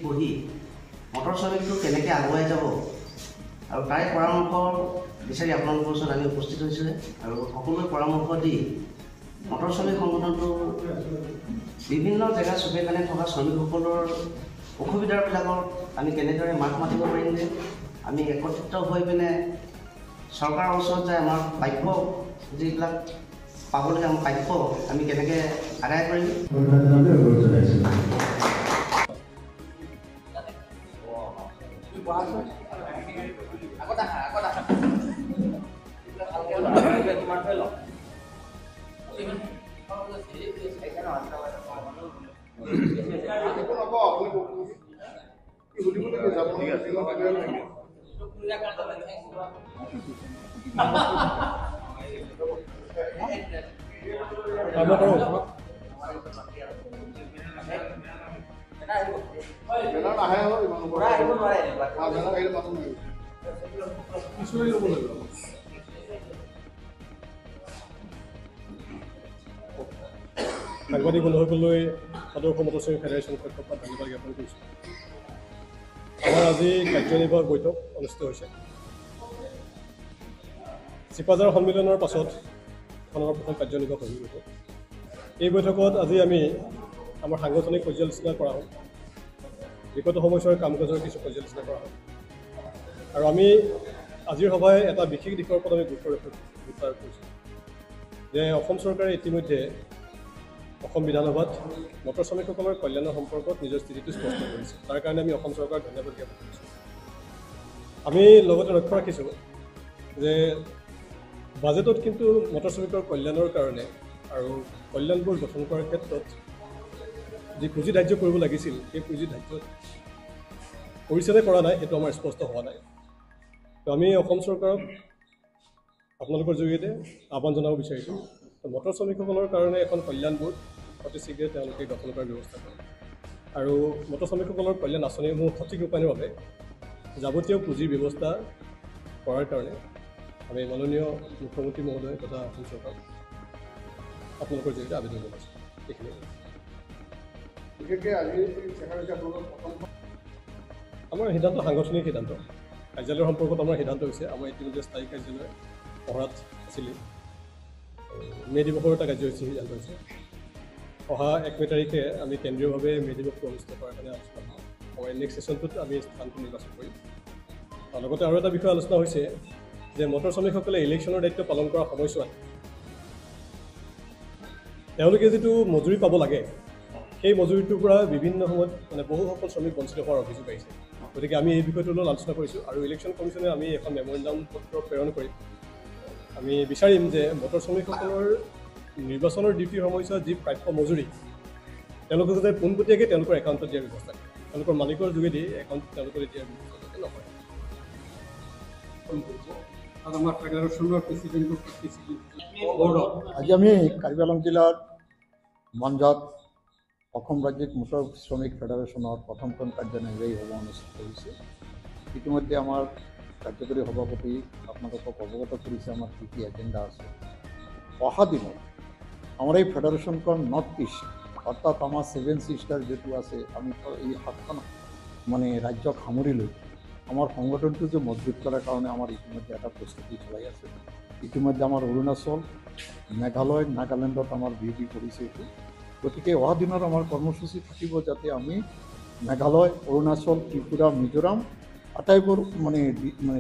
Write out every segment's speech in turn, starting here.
বহি মটৰ শ্ৰমিকটো কেনেকৈ আগুৱাই যাব আৰু তাৰে পৰামৰ্শ বিচাৰি আপোনালোকৰ ওচৰত আমি উপস্থিত হৈছোঁ আৰু সকলোৱে পৰামৰ্শ দি মটৰ শ্ৰমিক সংগঠনটো বিভিন্ন জেগা চুকে কাণে থকা শ্ৰমিকসকলৰ অসুবিধাবিলাকৰ আমি কেনেদৰে মাত মাতিব পাৰিম যে আমি একত্ৰিত হৈ পিনে চৰকাৰৰ ওচৰত যে আমাৰ প্ৰাপ্য যিবিলাক পাবলগীয়া আমাৰ প্ৰাপ্য আমি কেনেকৈ আদায় কৰিম। সাংবাদিক বন্ধুসকললৈ সদৌ মটৰ শ্ৰমিক ফেডাৰেশ্যন পক্ষৰ পৰা ধন্যবাদ জ্ঞাপন কৰিছোঁ। আমাৰ আজি কাৰ্যনিৰ্বাহক বৈঠক অনুষ্ঠিত হৈছে। চিপাঝাৰ সন্মিলনৰ পাছত আমাৰ প্ৰথম কাৰ্যনিৰ্বাহক বৈঠক। এই বৈঠকত আজি আমি আমাৰ সাংগঠনিক পৰ্যালোচনা কৰা হ'ল, বিগত সময়ছোৱাৰ কাম কাজৰ কিছু পৰ্যালোচনা কৰা হ'ল আৰু আমি আজিৰ সভাই এটা বিশেষ দিশৰ ওপৰত আমি গুৰুত্ব আৰোপ কৰিছোঁ যে অসম চৰকাৰে ইতিমধ্যে অসম বিধানসভাত মটৰ শ্ৰমিকসকলৰ কল্যাণৰ সম্পৰ্কত নিজৰ স্থিতিটো স্পষ্ট কৰিছে। তাৰ কাৰণে আমি অসম চৰকাৰক ধন্যবাদ জ্ঞাপন কৰিছোঁ। আমি লগতে লক্ষ্য ৰাখিছোঁ যে বাজেটত কিন্তু মটৰ শ্ৰমিকৰ কল্যাণৰ কাৰণে আৰু কল্যাণবোৰ গঠন কৰাৰ ক্ষেত্ৰত যি পুঁজি ধাৰ্য কৰিব লাগিছিল সেই পুঁজি ধাৰ্য কৰিছেনে কৰা নাই সেইটো আমাৰ স্পষ্ট হোৱা নাই। তো আমি অসম চৰকাৰক আপোনালোকৰ জৰিয়তে আহ্বান জনাব বিচাৰিছোঁ মটৰ শ্ৰমিকসকলৰ কাৰণে এখন কল্যাণ বোৰ্ড অতি শীঘ্ৰে তেওঁলোকে গঠন কৰাৰ ব্যৱস্থা কৰে আৰু মটৰ শ্ৰমিকসকলৰ কল্যাণ আঁচনিসমূহ সঠিক ৰূপায়ণৰ বাবে যাৱতীয় পুঁজিৰ ব্যৱস্থা কৰাৰ কাৰণে আমি মাননীয় মুখ্যমন্ত্ৰী মহোদয় তথা অসম চৰকাৰক আপোনালোকৰ জৰিয়তে আবেদন জনাইছোঁ। এইখিনি বিশেষকৈ আজি আমাৰ সিদ্ধান্ত সাংগঠনিক সিদ্ধান্ত। কাৰ্যালয়ৰ সম্পৰ্কত আমাৰ সিদ্ধান্ত হৈছে আমাৰ ইতিমধ্যে স্থায়ী কাৰ্যালয় পঢ়াত আছিলে মে দিৱসৰ এটা কাৰ্যসূচী সিদ্ধান্ত হৈছে। অহা 1 মে তাৰিখে আমি কেন্দ্ৰীয়ভাৱে মে দিৱসটো অনুষ্ঠিত কৰাৰ কাৰণে আলোচনা কৰিম। আমাৰ নেক্সট ছেশ্যনটোত আমি স্থানটো নিৰ্বাচন কৰিম। লগতে আৰু এটা বিষয় আলোচনা হৈছে যে মটৰ শ্ৰমিকসকলে ইলেকশ্যনৰ দায়িত্ব পালন কৰাৰ সময়ছোৱাত তেওঁলোকে যিটো মজুৰি পাব লাগে সেই মজুৰিটোৰ পৰা বিভিন্ন সময়ত বহুসকল শ্ৰমিক বঞ্চিত হোৱাৰ অভিযোগ আহিছে। গতিকে আমি এই বিষয়টোৰ লগত আলোচনা কৰিছোঁ আৰু ইলেকশ্যন কমিশ্যনে আমি এখন মেমৰেণ্ডাম পত্ৰ প্ৰেৰণ কৰিম। আমি বিচাৰিম যে মটৰ শ্ৰমিকসকলৰ নিৰ্বাচনৰ ডিউটিৰ সময়ছোৱাত যি প্ৰাপ্য মজুৰি তেওঁলোকে যাতে পোনপটীয়াকৈ তেওঁলোকৰ একাউণ্টত দিয়াৰ ব্যৱস্থা কৰে, তেওঁলোকৰ মালিকৰ যোগেদি একাউণ্ট তেওঁলোকে দিয়াৰ ব্যৱস্থা যাতে নকৰে। আজি আমি কাৰ্বি আংলং জিলাৰ মঞ্জত অসম ৰাজ্যিক মটৰ শ্ৰমিক ফেডাৰেশ্যনৰ প্ৰথমখন কাৰ্যনিৰ্বাহী সভা অনুষ্ঠিত হৈছে। ইতিমধ্যে আমাৰ কাৰ্যকৰী সভাপতি আপোনালোকক অৱগত কৰিছে আমাৰ কি কি এজেণ্ডা আছে। অহা দিনত আমাৰ এই ফেডাৰেশ্যনখন নৰ্থ ইষ্ট অৰ্থাৎ আমাৰ 7 চিষ্টাৰ যিটো আছে আমি এই 7খন ৰাজ্যক সামৰি লৈ আমাৰ সংগঠনটো যে মজবুত কৰাৰ কাৰণে আমাৰ ইতিমধ্যে এটা প্ৰস্তুতি চলাই আছে। ইতিমধ্যে আমাৰ অৰুণাচল, মেঘালয়, নাগালেণ্ডত আমাৰ বিউটি কৰিছে এইটো। গতিকে অহা দিনত আমাৰ কৰ্মসূচী থাকিব যাতে আমি মেঘালয়, অৰুণাচল, ত্ৰিপুৰা, মিজোৰাম আটাইবোৰ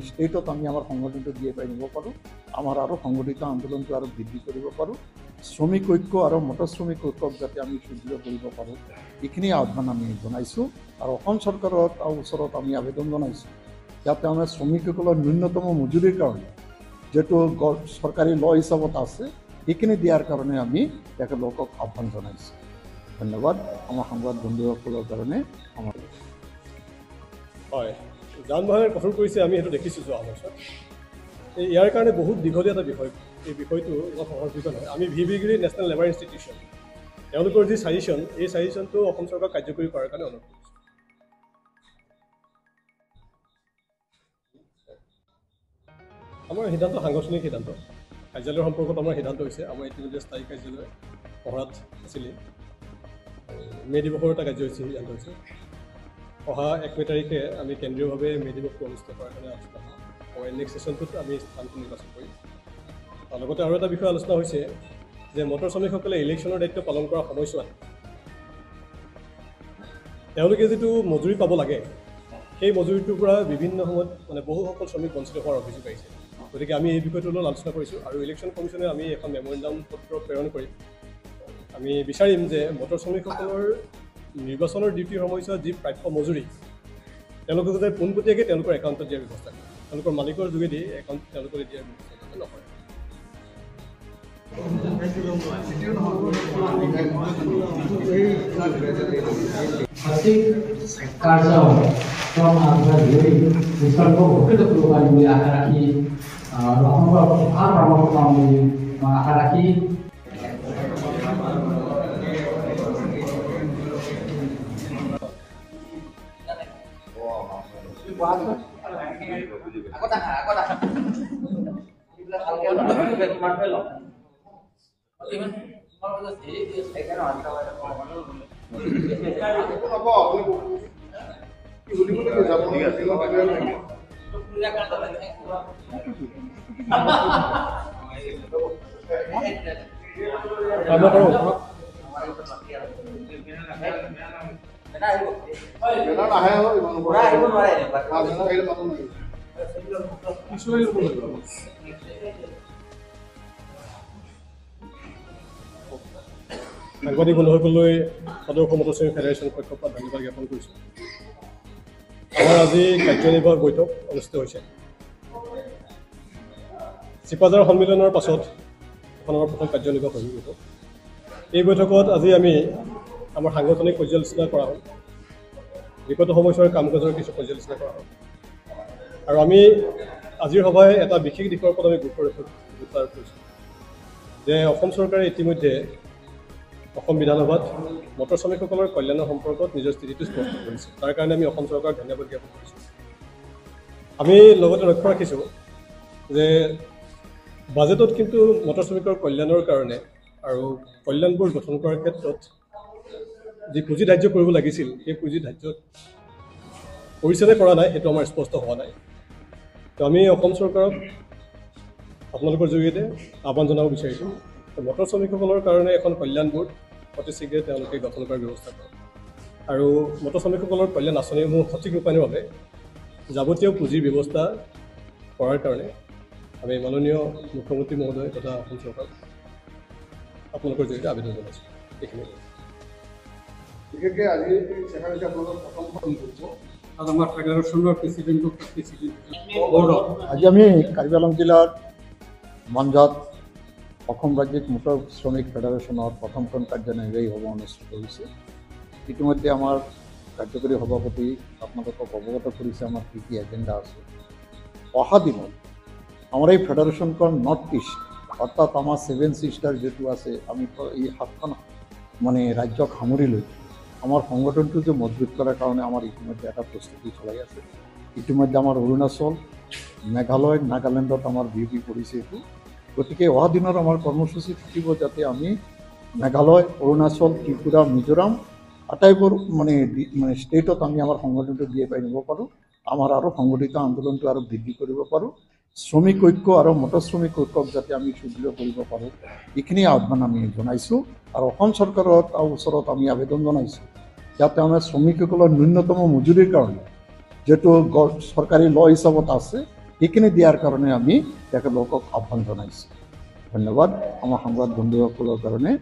ষ্টেটত আমি আমাৰ সংগঠনটো দিয়ে পাই নিব পাৰোঁ। আমাৰ আৰু সংগঠিত আন্দোলনটো আৰু বৃদ্ধি কৰিব পাৰোঁ। শ্ৰমিক ঐক্য আৰু মটৰ শ্ৰমিক ঐক্যক যাতে আমি সুদৃঢ় কৰিব পাৰোঁ এইখিনি আহ্বান আমি জনাইছোঁ আৰু অসম চৰকাৰৰ ওচৰত আমি আবেদন জনাইছোঁ যাতে আমাৰ শ্ৰমিকসকলৰ ন্যূনতম মজুৰিৰ কাৰণে যিটো চৰকাৰী ল হিচাপত আছে সেইখিনি দিয়াৰ কাৰণে আমি তেখেতলোকক আহ্বান জনাইছোঁ। ধন্যবাদ আমাৰ সংবাদ বন্ধুসকলৰ কাৰণে আমাৰ হয়, যান বাহনে কঠোৰ কৰিছে, আমি সেইটো দেখিছোঁ যোৱা বছৰ। ইয়াৰ কাৰণে বহুত দীঘলীয়া এটা বিষয়। এই বিষয়টো ইমান সহজ বিষয় নহয়। আমি VBগিৰি নেশ্যনেল লেবাৰ ইনষ্টিটিউশ্যন, তেওঁলোকৰ যি ছাজেশ্যন, এই ছাজেশ্যনটো অসম চৰকাৰক কাৰ্যকৰী কৰাৰ কাৰণে অনুৰোধ কৰিছোঁ। আমাৰ সিদ্ধান্ত সাংগঠনিক সিদ্ধান্ত। কাৰ্যালয়ৰ সম্পৰ্কত আমাৰ সিদ্ধান্ত হৈছে, আমাৰ ইতিমধ্যে স্থায়ী কাৰ্যালয় পঢ়াত আছিলে। মে' দিৱসৰ এটা কাৰ্যসূচী সিদ্ধান্ত হৈছে। অহা 1 মে' তাৰিখে আমি কেন্দ্ৰীয়ভাৱে মে' দিৱসটো অনুষ্ঠিত কৰাৰ কাৰণে আলোচনা হ'ম। আৰু নেক্সট ছেশ্যনটোত আমি স্থানটো নিৰ্বাচন কৰিম। তাৰ লগতে আৰু এটা বিষয় আলোচনা হৈছে যে মটৰ শ্ৰমিকসকলে ইলেকশ্যনৰ দায়িত্ব পালন কৰাৰ সময়ছোৱাত তেওঁলোকে যিটো মজুৰি পাব লাগে, সেই মজুৰিটোৰ পৰা বিভিন্ন সময়ত বহুসকল শ্ৰমিক বঞ্চিত হোৱাৰ অভিযোগ আহিছে। গতিকে আমি এই বিষয়টোৰ লগত আলোচনা কৰিছোঁ আৰু ইলেকশ্যন কমিশ্যনে আমি এখন মেমৰেণ্ডাম পত্ৰ প্ৰেৰণ কৰিম। আমি বিচাৰিম যে মটৰ শ্ৰমিকসকলৰ নিৰ্বাচনৰ ডিউটিৰ সময়ছোৱাত যি প্ৰাপ্য মজুৰি, তেওঁলোকে যাতে পোনপটীয়াকৈ তেওঁলোকৰ একাউণ্টত দিয়াৰ ব্যৱস্থা কৰে, তেওঁলোকৰ মালিকৰ যোগেদি একাউণ্ট তেওঁলোকে দিয়াৰ ব্যৱস্থা যাতে নকৰে। বিকল্প ঘোষিত কৰিব পাৰিম বুলি আশা ৰাখি অসমৰ ভাল পৰামৰ্শ পাম বুলি মই আশা ৰাখি সাংবাদিক বন্ধুসকললৈ সদৌ অসম মটৰ শ্ৰমিক ফেডাৰেশ্যনৰ পক্ষৰ পৰা ধন্যবাদ জ্ঞাপন কৰিছোঁ। আমাৰ আজি কাৰ্যনিৰ্বাহক বৈঠক অনুষ্ঠিত হৈছে। চিপাঝাৰ সন্মিলনৰ পাছত এখন আমাৰ প্ৰথম কাৰ্যনিৰ্বাহক বৈঠক। এই বৈঠকত আজি আমি আমাৰ সাংগঠনিক পৰ্যালোচনা কৰা হ'ল, বিগত সময়ছোৱাৰ কাম কাজৰ কিছু পৰ্যালোচনা কৰা হ'ল আৰু আমি আজিৰ সভায় এটা বিশেষ দিশৰ ওপৰত আমি গুৰুত্ব আৰোপ কৰিছোঁ যে অসম চৰকাৰে ইতিমধ্যে অসম বিধানসভাত মটৰ শ্ৰমিকসকলৰ কল্যাণৰ সম্পৰ্কত নিজৰ স্থিতিটো স্পষ্ট কৰিছে। তাৰ কাৰণে আমি অসম চৰকাৰক ধন্যবাদ জ্ঞাপন কৰিছোঁ। আমি লগতে লক্ষ্য ৰাখিছোঁ যে বাজেটত কিন্তু মটৰ শ্ৰমিকৰ কল্যাণৰ কাৰণে আৰু কল্যাণবোৰ গঠন কৰাৰ ক্ষেত্ৰত যি পুঁজি ধাৰ্য কৰিব লাগিছিল, সেই পুঁজি ধাৰ্যত কৰিছে নে কৰা নাই সেইটো আমাৰ স্পষ্ট হোৱা নাই। তো আমি অসম চৰকাৰক আপোনালোকৰ জৰিয়তে আহ্বান জনাব বিচাৰিছোঁ, মটৰ শ্ৰমিকসকলৰ কাৰণে এখন কল্যাণ বোৰ্ড অতি শীঘ্ৰে তেওঁলোকে গঠন কৰাৰ ব্যৱস্থা কৰক আৰু মটৰ শ্ৰমিকসকলৰ কল্যাণ আঁচনিসমূহ সঠিক ৰূপায়ণৰ বাবে যাৱতীয় পুঁজিৰ ব্যৱস্থা কৰাৰ কাৰণে আমি মাননীয় মুখ্যমন্ত্ৰী মহোদয় তথা অসম চৰকাৰক আপোনালোকৰ জৰিয়তে আবেদন জনাইছোঁ। এইখিনি বিশেষকৈ আজি চেকাৰ হৈছে আপোনালোকৰ প্ৰথমখন কৰিছোঁ আৰু আমাৰ ফেডাৰেশ্যনৰ প্ৰেচিডেণ্টক আজি আমি কাৰ্বি আংলং জিলাৰ মঞ্জত অসম ৰাজ্যিক মটৰ শ্ৰমিক ফেডাৰেশ্যনৰ প্ৰথমখন কাৰ্যনিৰ্বাহী সভা অনুষ্ঠিত হৈছে। ইতিমধ্যে আমাৰ কাৰ্যকৰী সভাপতি আপোনালোকক অৱগত কৰিছে আমাৰ কি কি এজেণ্ডা আছে। অহা দিনত আমাৰ এই ফেডাৰেশ্যনখন নৰ্থ ইষ্ট অৰ্থাৎ আমাৰ 7 ছিষ্টাৰ যিটো আছে, আমি এই 7খন ৰাজ্যক সামৰি লৈ আমাৰ সংগঠনটো যে মজবুত কৰাৰ কাৰণে আমাৰ ইতিমধ্যে এটা প্ৰস্তুতি চলাই আছে। ইতিমধ্যে আমাৰ অৰুণাচল, মেঘালয়, নাগালেণ্ডত আমাৰ বিউটি কৰিছে এইটো। গতিকে অহা দিনত আমাৰ কৰ্মসূচী থাকিব যাতে আমি মেঘালয়, অৰুণাচল, ত্ৰিপুৰা, মিজোৰাম আটাইবোৰ ষ্টেটত আমি আমাৰ সংগঠনটো দিয়ে পাই নিব পাৰোঁ, আমাৰ আৰু সংগঠিত আন্দোলনটো আৰু বৃদ্ধি কৰিব পাৰোঁ, শ্ৰমিক ঐক্য আৰু মটৰ শ্ৰমিক ঐক্যক যাতে আমি সুদৃঢ় কৰিব পাৰোঁ, এইখিনি আহ্বান আমি জনাইছোঁ। আৰু অসম চৰকাৰৰ ওচৰত আমি আবেদন জনাইছোঁ যাতে আমাৰ শ্ৰমিকসকলৰ ন্যূনতম মজুৰিৰ কাৰণে যিটো চৰকাৰী ল হিচাপত আছে সেইখিনি দিয়াৰ কাৰণে আমি তেখেতলোকক আহ্বান জনাইছোঁ। ধন্যবাদ আমাৰ সংবাদ বন্ধুসকলৰ কাৰণে।